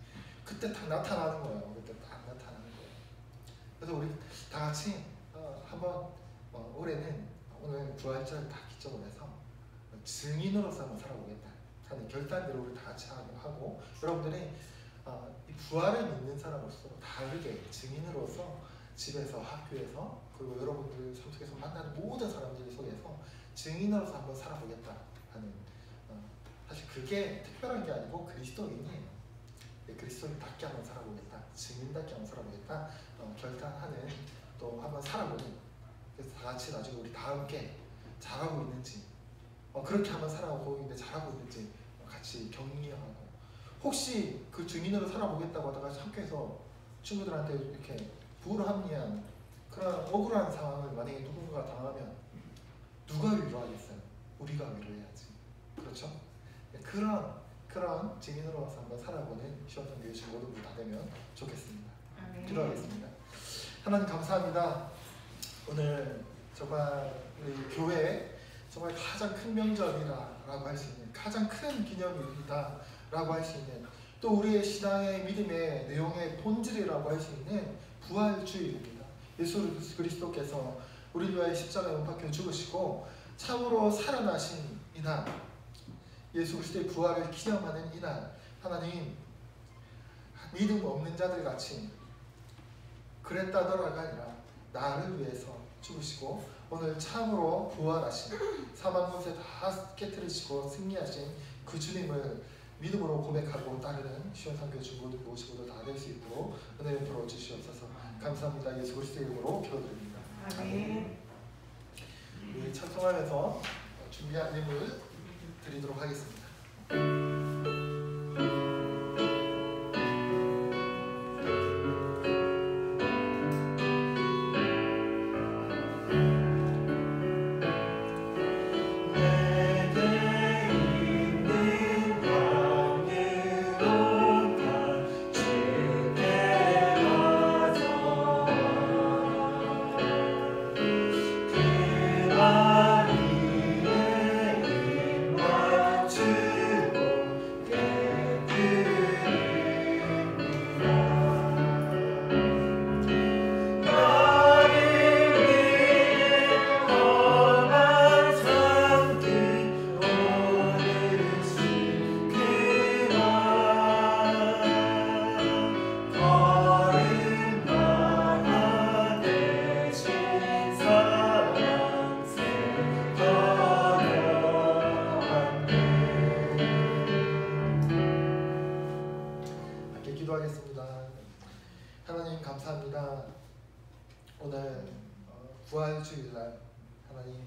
그때 딱 나타나는 거예요. 그때 딱 나타나는 거예요. 그래서 우리 다 같이 한번 올해는 오늘 부활절을 다 기점으로 해서 증인으로서 한번 살아보겠다 하는 결단대로 우리 다 같이 하고 여러분들이 이 부활을 믿는 사람으로서 다르게 증인으로서 집에서 학교에서 그리고 여러분들 삶 속에서 만나는 모든 사람들 속에서 증인으로서 한번 살아보겠다 하는 사실 그게 특별한 게 아니고 그리스도인이에요. 그리스도인답게 한번 살아보겠다, 증인답게 한번 살아보겠다 결단하는 또 한번 살아보는. 그래서 다 같이 나중에 우리 다 함께 잘하고 있는지 그렇게 한번 살아오고 있는데 잘하고 있는지 같이 격리하고 혹시 그 증인으로 살아보겠다고 하다가 학교에서 친구들한테 이렇게 불합리한 그런 억울한 상황을 만약에 누군가가 당하면 누가 위로하겠어요? 우리가 위로해야지. 그렇죠? 그런 증인으로서 한번 살아보는 시원성교회 친구들 다 되면 좋겠습니다. 기도하겠습니다. 하나님 감사합니다. 오늘 정말 우리 교회에 정말 가장 큰 명절이다라고 할 수 있는, 가장 큰 기념일이다라고 할 수 있는, 또 우리의 신앙의 믿음의 내용의 본질이라고 할 수 있는 부활주일입니다. 예수 그리스도께서 우리를 위하여 십자가에 못 박혀 죽으시고 참으로 살아나신 이날, 예수 그리스도의 부활을 기념하는 이날, 하나님 믿음 없는 자들 같이 그랬다더라가 아니라 나를 위해서 죽으시고 오늘 참으로 부활하신, 사망 권세 다 깨뜨리시고 승리하신 그 주님을 믿음으로 고백하고 따르는 시원상교회 중고등 모시고도 다 될 수 있도록 은혜 베풀어 주시옵소서. 감사합니다. 예수 그리스도의 이름으로 기도드립니다. 아멘. 우리 찬송하면서 준비한 예물 드리도록 하겠습니다. 기도하겠습니다. 하나님 감사합니다. 오늘 부활주일날 하나님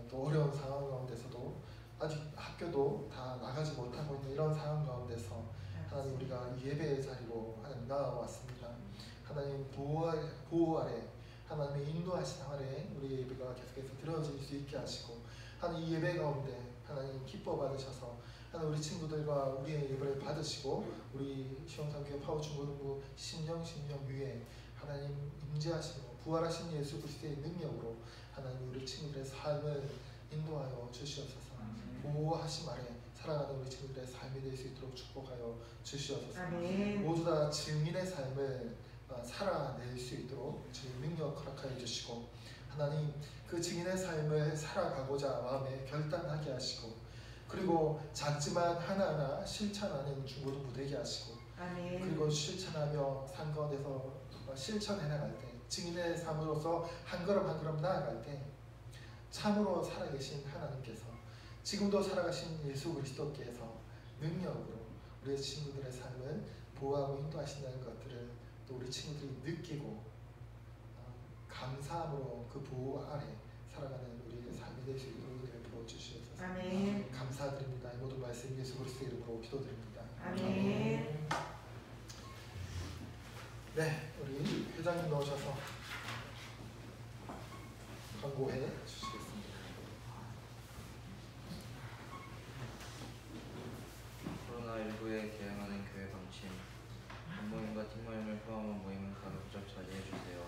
또 어려운 상황 가운데서도 아직 학교도 다 나가지 못하고 있는 이런 상황 가운데서 하나님 우리가 이 예배의 자리로 하나님 나와왔습니다. 하나님 보호 아래 하나님의 인도하신 아래 우리 예배가 계속해서 드려질 수 있게 하시고 하나님 이 예배 가운데 하나님 기뻐 받으셔서 하나님 우리 친구들과 우리의 예배를 받으시고 우리 시원상교회 파워중고등부 신령 위에 하나님 임재하시고 부활하신 예수 그리스도의 능력으로 하나님 우리 친구들의 삶을 인도하여 주시옵소서. 보호하심 아래 살아가는 우리 친구들의 삶이 될 수 있도록 축복하여 주시옵소서. 아멘. 모두 다 증인의 삶을 살아낼 수 있도록 주님 능력 허락하여 주시고 하나님 그 증인의 삶을 살아가고자 마음에 결단하게 하시고 그리고 작지만 하나하나 실천하는 중고등부 되게 하시고 아멘. 그리고 실천하며 산 가운데서 실천해 나갈 때 증인의 삶으로서 한 걸음 한 걸음 나아갈 때 참으로 살아계신 하나님께서 지금도 살아가신 예수 그리스도께서 능력으로 우리 친구들의 삶을 보호하고 인도하신다는 것들을 또 우리 친구들이 느끼고 감사함으로 그 보호 아래 살아가는 우리의 삶이 될 수 있도록 은혜를 부어주시옵소서. 아멘. 감사드립니다. 이 모든 말씀 예수 그리스도의 이름으로 기도드립니다. 아멘. 네, 우리 회장님 나오셔서 광고해 주시겠습니다. 코로나19에 대응하는 교회 방침, 본모임과 팀모임을 포함한 모임은 가급적 자제해 주세요.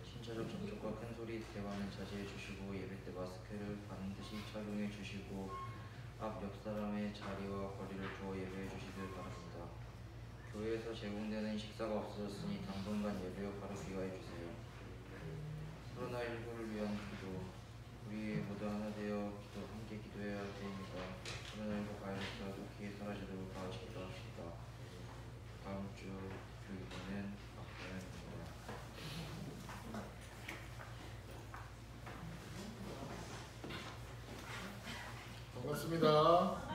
신체적 접촉과 큰 소리 대화는 자제해 주시고 예배 때 마스크를 반드시 착용해 주시고 앞 옆 사람의 자리와 거리를 두어 예배해 주시길 바랍니다. 교회에서 제공되는 식사가 없어졌으니 당분간 예배와 바로 귀가해 주세요. 코로나19를 위한 기도, 우리 모두 하나 되어 함께 기도해야 할 때입니다. 코로나19 바이러스가 속히 사라지도록 다 같이 기도합시다. 다음 주 교육은 박대현입니다. 반갑습니다.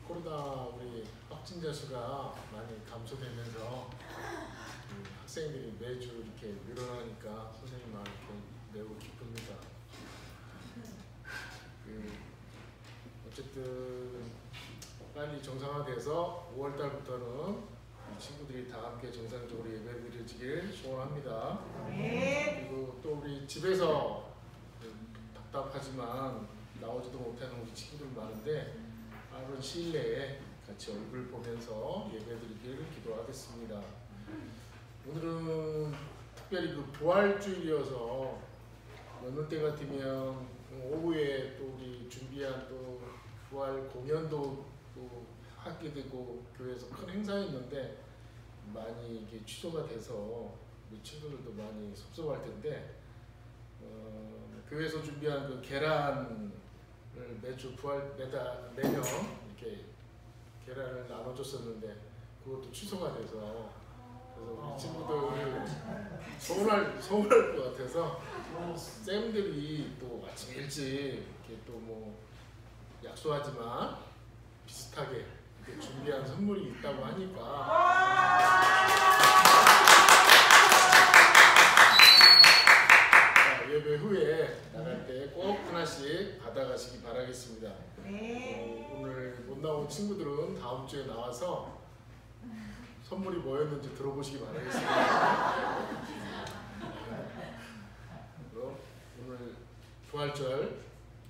코로나 우리 확진자 수가 많이 감소되면서 학생들이 매주 이렇게 늘어나니까 선생님 마음이 매우 기쁩니다. 어쨌든 빨리 정상화돼서 5월달부터는 친구들이 다 함께 정상적으로 예배를 드리길 소원합니다. 아멘. 그리고 또 우리 집에서 답답하지만 나오지도 못하는 우리 친구들 많은데 빠른 시일 내에 같이 얼굴 보면서 예배드리기를 기도하겠습니다. 오늘은 특별히 그 부활주일이어서 어느 때 같으면 오후에 또 우리 준비한 또 부활 공연도 또 하게 되고 교회에서 큰 행사였는데 많이 이게 취소가 돼서 우리 친구들도 많이 섭섭할 텐데 교회에서 준비한 그 계란을 매주 매년 이렇게 계란을 나눠줬었는데 그것도 취소가 돼서 그래서 우리 친구들 서운할 것 같아서 쌤들이 또 아침 일찍 이렇게 또 뭐 약소하지만 비슷하게 이렇게 준비한 선물이 있다고 하니까 예배 후에 나갈 때 꼭 하나씩 받아가시기 바라겠습니다. 오늘 못 나온 친구들은 다음 주에 나와서 선물이 뭐였는지 들어보시기 바라겠습니다. 그럼 오늘 부활절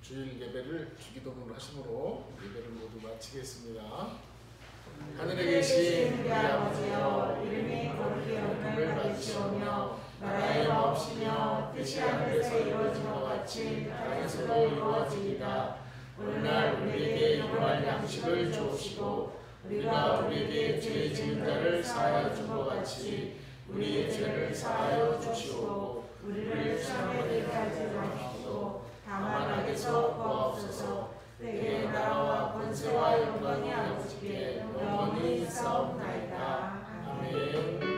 주일 예배를 주기도문을 하심으로 예배를 모두 마치겠습니다. 하늘에 계신 우리 아버지여, 이름이 거룩히 여김을 받으시오며 나라의 마옵시며 뜻이 하늘에서 이루어진 것 같이 땅에서도 이루어지리이다. 오늘날 우리에게 일용할 양식을 주옵시고 우리가 우리에게 죄 지은 자를 사하여 준 것 같이 우리의 죄를 사하여 주시옵고 우리를 시험에 들게 하지 마시고 다만 악에서 구하옵소서. 내게 나라와 권세와 영광이 아버지께 영원히 있사옵나이다. 아멘.